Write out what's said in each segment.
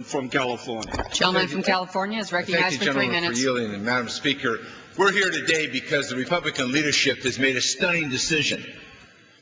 from California. Gentleman from California is recognized for 3 minutes. Thank you, gentlemen, for yielding. And Madam Speaker, we're here today because the Republican leadership has made a stunning decision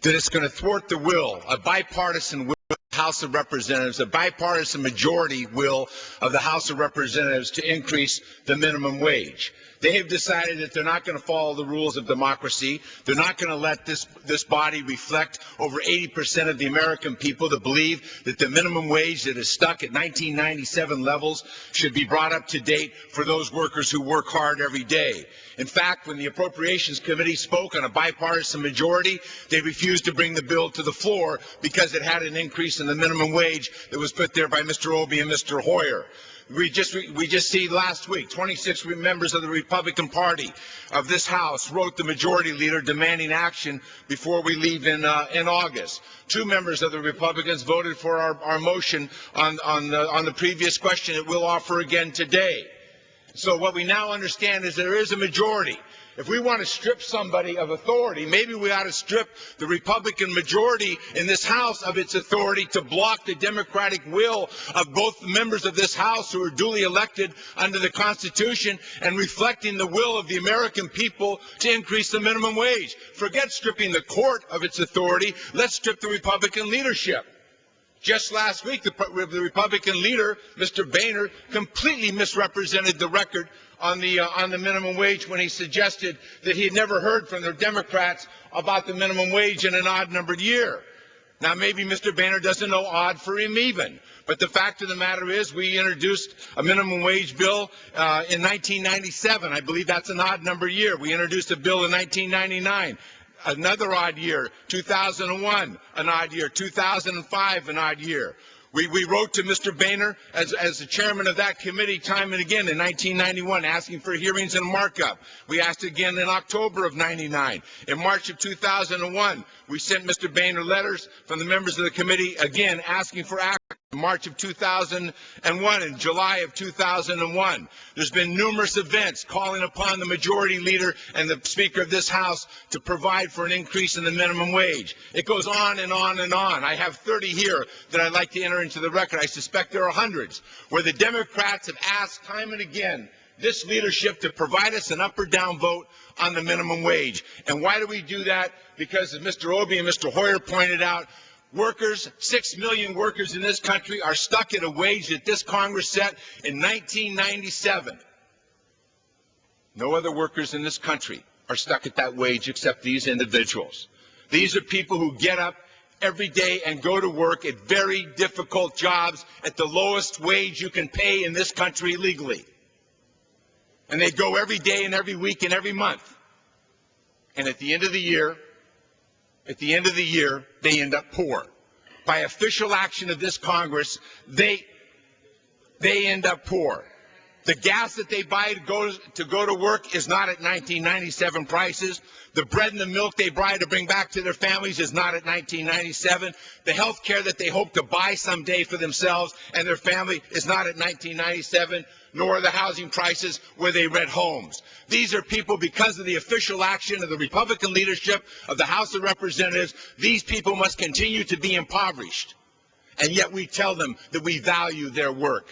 that it's going to thwart the will, a bipartisan will of the House of Representatives, a bipartisan majority will of the House of Representatives to increase the minimum wage. They have decided that they're not going to follow the rules of democracy. They're not going to let this body reflect over 80% of the American people that believe that the minimum wage that is stuck at 1997 levels should be brought up to date for those workers who work hard every day. In fact, when the Appropriations Committee spoke on a bipartisan majority, they refused to bring the bill to the floor because it had an increase in the minimum wage that was put there by Mr. Obey and Mr. Hoyer. We just see last week, 26 members of the Republican Party of this House wrote the majority leader demanding action before we leave in August. 2 members of the Republicans voted for our motion on the previous question that we'll offer again today. So what we now understand is there is a majority. If we want to strip somebody of authority, maybe we ought to strip the Republican majority in this House of its authority to block the democratic will of both members of this House who are duly elected under the Constitution and reflecting the will of the American people to increase the minimum wage. Forget stripping the court of its authority. Let's strip the Republican leadership. Just last week, the Republican leader, Mr. Boehner, completely misrepresented the record on the minimum wage when he suggested that he had never heard from the Democrats about the minimum wage in an odd-numbered year. Now, maybe Mr. Boehner doesn't know odd for him even, but the fact of the matter is we introduced a minimum wage bill in 1997. I believe that's an odd-numbered year. We introduced a bill in 1999. Another odd year, 2001, an odd year, 2005, an odd year. We wrote to Mr. Boehner as the chairman of that committee time and again in 1991 asking for hearings and markup. We asked again in October of 99. In March of 2001, we sent Mr. Boehner letters from the members of the committee again asking for action. In March of 2001 and July of 2001. There's been numerous events calling upon the majority leader and the Speaker of this House to provide for an increase in the minimum wage. It goes on and on and on. I have 30 here that I'd like to enter into the record. I suspect there are hundreds where the Democrats have asked time and again this leadership to provide us an up or down vote on the minimum wage. And why do we do that? Because as Mr. Obey and Mr. Hoyer pointed out, workers, 6 million workers in this country are stuck at a wage that this Congress set in 1997. No other workers in this country are stuck at that wage except these individuals. These are people who get up every day and go to work at very difficult jobs at the lowest wage you can pay in this country legally. And they go every day and every week and every month. And at the end of the year, they end up poor. By official action of this Congress, they end up poor. The gas that they buy to go to work is not at 1997 prices. The bread and the milk they buy to bring back to their families is not at 1997. The health care that they hope to buy someday for themselves and their family is not at 1997, nor are the housing prices where they rent homes. These are people, because of the official action of the Republican leadership of the House of Representatives, these people must continue to be impoverished. And yet we tell them that we value their work.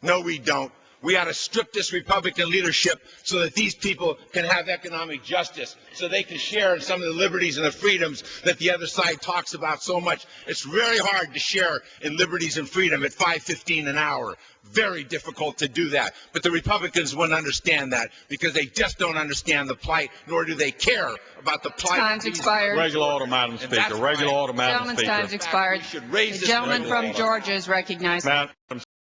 No, we don't. We ought to strip this Republican leadership so that these people can have economic justice, so they can share in some of the liberties and the freedoms that the other side talks about so much. It's very hard to share in liberties and freedom at $5.15 an hour. Very difficult to do that. But the Republicans wouldn't understand that because they just don't understand the plight, nor do they care about the plight. Time's expired. Regular order, Madam Speaker. Regular order, Madam Speaker. Gentleman's time's expired. The gentleman from Georgia is recognized.